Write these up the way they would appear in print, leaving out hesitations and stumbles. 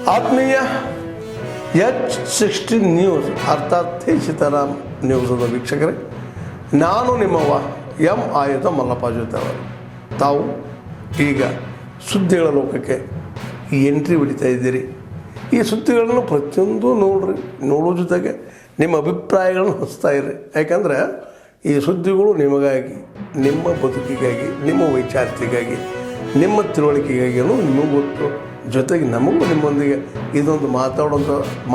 ಆತ್ಮೀಯ H16 news ಅರ್ಥಾತ್ ತಿ ಸೀತಾರಾಮ್ ನ್ಯೂಸದ ವೀಕ್ಷಕರೇ, ನಾನು ನಿಮ್ಮವ ಎಂ ಆಯುಧ ಮಲ್ಲಪ್ಪ ಜೊತೆ ಅವರು. ತಾವು ಈಗ ಸುದ್ದಿಗಳ ಲೋಕಕ್ಕೆ ಎಂಟ್ರಿ ಹೊಡಿತಾ ಇದ್ದೀರಿ. ಈ ಸುದ್ದಿಗಳನ್ನು ಪ್ರತಿಯೊಂದು ನೋಡೋ ಜೊತೆಗೆ ನಿಮ್ಮ ಅಭಿಪ್ರಾಯಗಳನ್ನು ಹಂಚ್ತಾ ಇರಿ. ಯಾಕಂದರೆ ಈ ಸುದ್ದಿಗಳು ನಿಮಗಾಗಿ, ನಿಮ್ಮ ಬದುಕಿಗಾಗಿ, ನಿಮ್ಮ ವೈಚಾರಿಕೆಗಾಗಿ, ನಿಮ್ಮ ತಿಳುವಳಿಕೆಗಾಗಿಯೂ ನಿಮಗೂ ಗೊತ್ತು. ಜೊತೆಗೆ ನಮಗೂ ನಿಮ್ಮೊಂದಿಗೆ ಇದೊಂದು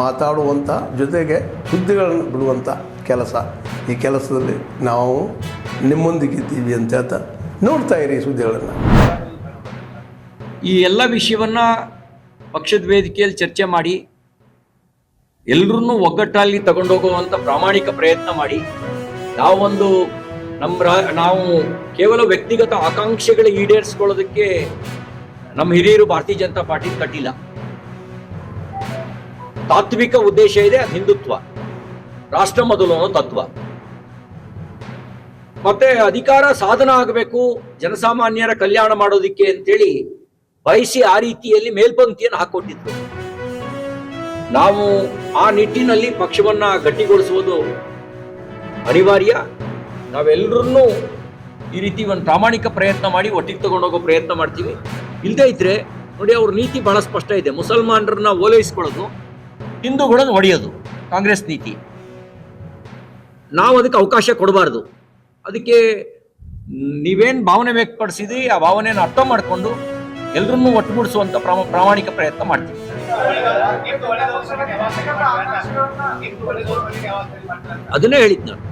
ಮಾತಾಡುವಂಥ ಜೊತೆಗೆ ಸುದ್ದಿಗಳನ್ನು ಬಿಡುವಂಥ ಕೆಲಸ. ಈ ಕೆಲಸದಲ್ಲಿ ನಾವು ನಿಮ್ಮೊಂದಿಗಿದ್ದೀವಿ ಅಂತ ಹೇಳ್ತಾ ನೋಡ್ತಾ ಇರಿ ಸುದ್ದಿಗಳನ್ನು. ಈ ಎಲ್ಲ ವಿಷಯವನ್ನ ಪಕ್ಷದ ವೇದಿಕೆಯಲ್ಲಿ ಚರ್ಚೆ ಮಾಡಿ ಎಲ್ಲರನ್ನೂ ಒಗ್ಗಟ್ಟಲ್ಲಿ ತಗೊಂಡೋಗುವಂಥ ಪ್ರಾಮಾಣಿಕ ಪ್ರಯತ್ನ ಮಾಡಿ ನಾವು ಕೇವಲ ವ್ಯಕ್ತಿಗತ ಆಕಾಂಕ್ಷೆಗಳ ಈಡೇರಿಸ್ಕೊಳ್ಳೋದಕ್ಕೆ ನಮ್ಮ ಹಿರಿಯರು ಭಾರತೀಯ ಜನತಾ ಪಾರ್ಟಿ ಕಟ್ಟಿಲ್ಲ. ತಾತ್ವಿಕ ಉದ್ದೇಶ ಇದೆ, ಅದು ಹಿಂದುತ್ವ, ರಾಷ್ಟ್ರ ಮೊದಲು ಅನ್ನೋ ತತ್ವ. ಮತ್ತೆ ಅಧಿಕಾರ ಸಾಧನ ಆಗಬೇಕು, ಜನಸಾಮಾನ್ಯರ ಕಲ್ಯಾಣ ಮಾಡೋದಿಕ್ಕೆ ಅಂತೇಳಿ ಬಯಸಿ ಆ ರೀತಿಯಲ್ಲಿ ಮೇಲ್ಪಂಕ್ತಿಯನ್ನು ಹಾಕೊಟ್ಟಿದ್ರು. ನಾವು ಆ ನಿಟ್ಟಿನಲ್ಲಿ ಪಕ್ಷವನ್ನ ಗಟ್ಟಿಗೊಳಿಸುವುದು ಅನಿವಾರ್ಯ. ನಾವೆಲ್ಲರನ್ನೂ ಈ ರೀತಿ ಒಂದು ಪ್ರಾಮಾಣಿಕ ಪ್ರಯತ್ನ ಮಾಡಿ ಒಟ್ಟಿಗೆ ತಗೊಂಡೋಗೋ ಪ್ರಯತ್ನ ಮಾಡ್ತೀವಿ. ಇಲ್ಲದೇ ಇದ್ರೆ ನೋಡಿ, ಅವ್ರ ನೀತಿ ಬಹಳ ಸ್ಪಷ್ಟ ಇದೆ. ಮುಸಲ್ಮಾನರನ್ನ ಓಲೈಸ್ಕೊಳ್ಳೋದು, ಹಿಂದೂಗಳನ್ನು ಹೊಡೆಯೋದು ಕಾಂಗ್ರೆಸ್ ನೀತಿ. ನಾವು ಅದಕ್ಕೆ ಅವಕಾಶ ಕೊಡಬಾರ್ದು. ಅದಕ್ಕೆ ನೀವೇನು ಭಾವನೆ ವ್ಯಕ್ತಪಡಿಸಿದ್ರಿ, ಆ ಭಾವನೆಯನ್ನು ಅರ್ಥ ಮಾಡಿಕೊಂಡು ಎಲ್ಲರನ್ನೂ ಒಟ್ಟುಗೂಡಿಸುವಂತ ಪ್ರಾಮಾಣಿಕ ಪ್ರಯತ್ನ ಮಾಡ್ತೀವಿ. ಅದನ್ನೇ ಹೇಳಿದ್ ನಾನು.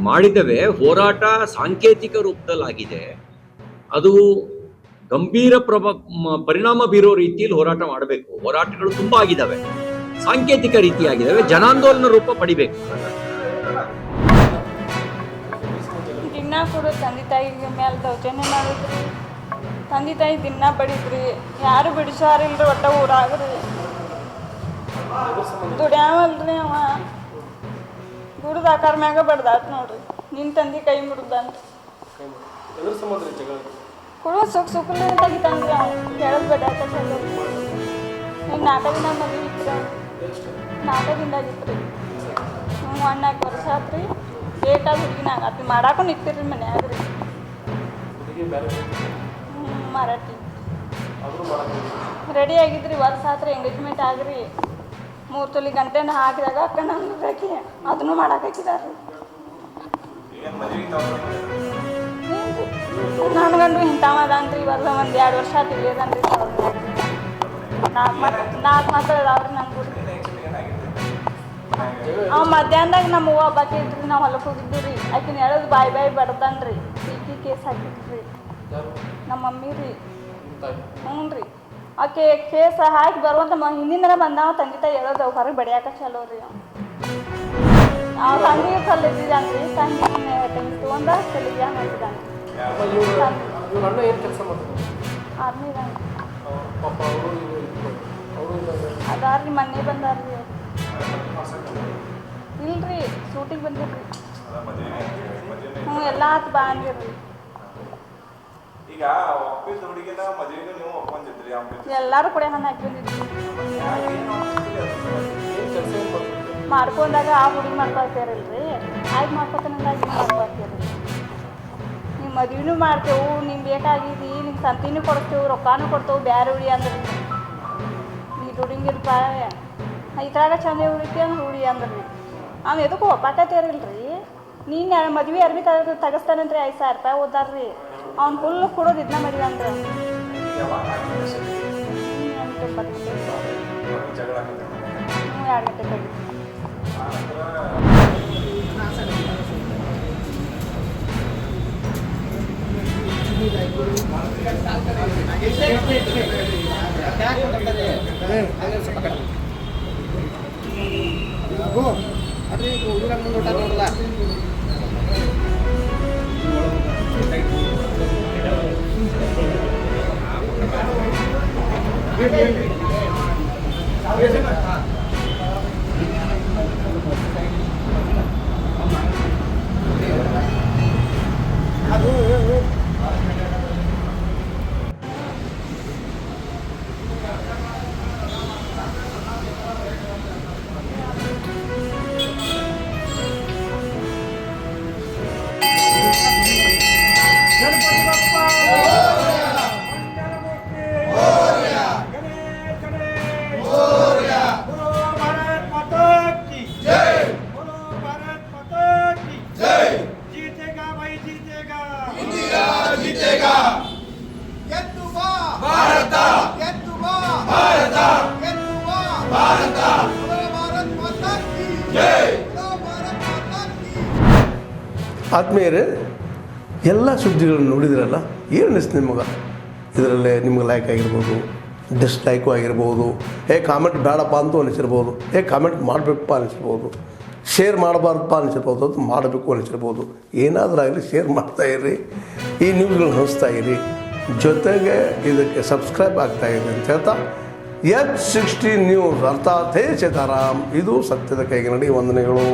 ಮಾಡಿದವೆ ಹೋರಾಟ ಸಾಂಕೇತಿಕ ರೂಪದಲ್ಲಾಗಿದೆ. ಅದು ಗಂಭೀರ ಪರಿಣಾಮ ಬೀರೋ ರೀತಿಯಲ್ಲಿ ಹೋರಾಟ ಮಾಡಬೇಕು. ಹೋರಾಟಗಳು ತುಂಬಾ ಆಗಿದ್ದಾವೆ, ಸಾಂಕೇತಿಕ ರೀತಿಯಾಗಿದ್ದಾವೆ, ಜನಾಂದೋಲನ ರೂಪ ಪಡಿಬೇಕು. ದಿನ ಕೂಡ ತಂದೆ ತಾಯಿಗೆ ಮೇಲೆ ದೌರ್ಜನ್ಯ ಮಾಡಿದ್ರಿ. ತಂದೆ ತಾಯಿ ದಿನ ಬಡಿದ್ರಿ, ಯಾರು ಬಿಡಿಸಾರಿಲ್ರಿ. ಒಟ್ಟ ಊರಾಗ್ರಿ ದುಡ್ಯಾವಲ್ರಿ. ಅವ ದುಡ್ದು ಆಕಾರ ಮ್ಯಾಗ ಬಡ್ದಾಟ್ ನೋಡ್ರಿ. ನಿನ್ನ ತಂದೆ ಕೈ ಮುಡ್ದಂತ ಕೊಡುವ ಸುಖಲಿ ತೆಗಿತಾನ್ರಿ. ಅವ ಕೇಳದ್ ಬಡ್ಯಾಕ ಇನ್ನು 4 ದಿನ ಮದುವೆ ಇತ್ತು. 4 ದಿನದಾಗಿತ್ತು ರೀ. 1-4 ವರ್ಷ ಆತ್ರಿ. ಬೇಕಾದ ಹುಡುಗಿನಾಗ ಆತಿ ಮಾಡಾಕೊಂಡು ನಿಂತಿರ್ರಿ ಮನ್ಯಾಗ ರೀ. ಮರಾಠಿ ರೆಡಿ ಆಗಿದ್ರಿ. ವರ್ಷ ಆತ್ರಿ, ಎಂಗೇಜ್ಮೆಂಟ್ ಆಗ್ರಿ. 3 ತೊಲಿ ಗಂಟೆನ ಹಾಕಿದಾಗ ಅಕ್ಕನ ಹಾಕಿ ಅದನ್ನು ಮಾಡಾಕಿದಾರ್ರಿ. ನನ್ನ ಗಂಡು ಇಂಥವ ಅದಾನ್ರಿ. ವರ್ಷ 1-2 ವರ್ಷ ಆತು ಇಲ್ಲದನ್ರಿ. 4 ಮಾತ್ರ ಅದಾವ್ರಿ ನಮ್ಮ ಗುಡಿ. ಅವ್ ಮಧ್ಯಾಹ್ನದಾಗ ನಮ್ಮ ಹೂವು ಹಬ್ಬಕ್ಕೆ ಇದ್ರಿ. ನಾವು ಹೊಲಕ್ಕೆ ಹೋಗಿದ್ವಿ ರೀ. ಆಕಿನ ಹೇಳೋದು ಬಾಯಿ ಬಡ್ದನ್ರಿ. ಈಕಿ ಕೇಸ್ ಹಾಕಿದ್ರಿ ನಮ್ಮ ಮಮ್ಮಿ ರೀ. ಹ್ಞೂ ರೀ. ಆಕೆ ಕೇಸ್ ಹಾಕಿ ಬರುವಂತ ಹಿಂದಿನ ದಿನ ಬಂದಾವ. ತಂದೆ ತಾಯಿ ಹೇಳೋದು ಹೊರಗೆ ಬಡಿಯಾಕ ಚಲೋ ರೀ. ಅವ್ ತಂಗಿಗೆ ಕಲ್ಲಿದ್ದಾನ್ರಿ. ತಂಗಿ ತೊಗೊಂಡ ಕಲ್ಲಿಗೆ ಮಾಡಿದ್ದಾನೆ. ಆರ್ಮಿದಾನ ಅದಾರ್ರಿ. ಮೊನ್ನೆ ಬಂದಾರ್ರಿ. ಇಲ್ರಿ, ಶೂಟಿಗೆ ಬಂದಿರ್ರಿ. ಹ್ಞೂ, ಎಲ್ಲ ಆತು ಬಾ ಅಂದಿರ್ರಿ. ಎಲ್ಲಾರು ಕೂಡ ಹಣ್ಣು ಹಾಕಿ ಬಂದಿದ್ರಿ. ಮಾಡ್ಕೊಂಡಾಗ ಆ ಹುಡುಗಿ ಮಾಡ್ಕೊಳ್ತೀರಲ್ರಿ. ಆಯ್ತು ಮಾಡ್ಕೊತಾನಾಗಿ ಮಾಡ್ಕೊಳ್ತೀರಿ. ನೀವು ಮದುವೆನೂ ಮಾಡ್ತೇವೆ, ನಿಮ್ಗೆ ಬೇಕಾಗಿದ್ದು ನಿಮ್ಗೆ ಸಂತಿನೂ ಕೊಡ್ತೇವೆ, ರೊಕ್ಕನೂ ಕೊಡ್ತೇವೆ. ಬ್ಯಾರೆ ಹುಡಿ ಅಂದ್ರೆ ನೀ ದುಡಿಂಗಿರ್ಪ ಇದ್ರಾಗ ಚಂದ ಉಳಿತಿ ಅಂದ್ರೆ ಹುಡಿ ಅಂದ್ರಿ. ಅವ್ನು ಎದಕ್ಕೂ ಒಪ್ಪಾಕತ್ತೀರಲ್ರಿ. ನೀನು ಮದುವೆ ಅರ್ಬಿ ತೆಗಿಸ್ತಾನಂತ್ರಿ. 5,000 ರೂಪಾಯಿ ಓದಾರ್ರಿ. ಅವ್ನು ಫುಲ್ ಕೊಡೋದು ಇದನ್ನ ಮದುವೆ ಅಂದ್ರೆ. ಹ್ಞೂ, 2 ಗಂಟೆ ಕಡಿ. ಅದು ಆತ್ಮೀಯರೇ, ಎಲ್ಲ ಸುದ್ದಿಗಳನ್ನು ನೋಡಿದ್ರಲ್ಲ, ಏನು ಅನಿಸ್ತು ನಿಮಗೆ? ಇದರಲ್ಲೇ ನಿಮ್ಗೆ ಲೈಕ್ ಆಗಿರ್ಬೋದು, ಡಿಸ್ಲೈಕು ಆಗಿರ್ಬೋದು, ಕಾಮೆಂಟ್ ಬೇಡಪ್ಪ ಅಂತೂ ಅನಿಸಿರ್ಬೋದು, ಕಾಮೆಂಟ್ ಮಾಡಬೇಕಪ್ಪ ಅನಿಸಿರ್ಬೋದು, ಶೇರ್ ಮಾಡಬಾರ್ದಪ್ಪ ಅನಿಸಿರ್ಬೋದು, ಅದು ಮಾಡಬೇಕು ಅನಿಸಿರ್ಬೋದು. ಏನಾದರೂ ಆಗಲಿ ಶೇರ್ ಮಾಡ್ತಾಯಿರಿ, ಈ ನ್ಯೂಸ್ಗಳನ್ನ ಹಂಚ್ತಾ ಇರಿ, ಜೊತೆಗೆ ಇದಕ್ಕೆ ಸಬ್ಸ್ಕ್ರೈಬ್ ಆಗ್ತಾಯಿರಿ ಅಂತ ಹೇಳ್ತಾ H60 ನ್ಯೂಸ್ ಅರ್ಥಾತ್ ಹೇ ಸೀತಾರಾಮ್, ಇದು ಸತ್ಯದ ಕೈಗೆ ನಡಿ. ವಂದನೆಗಳು.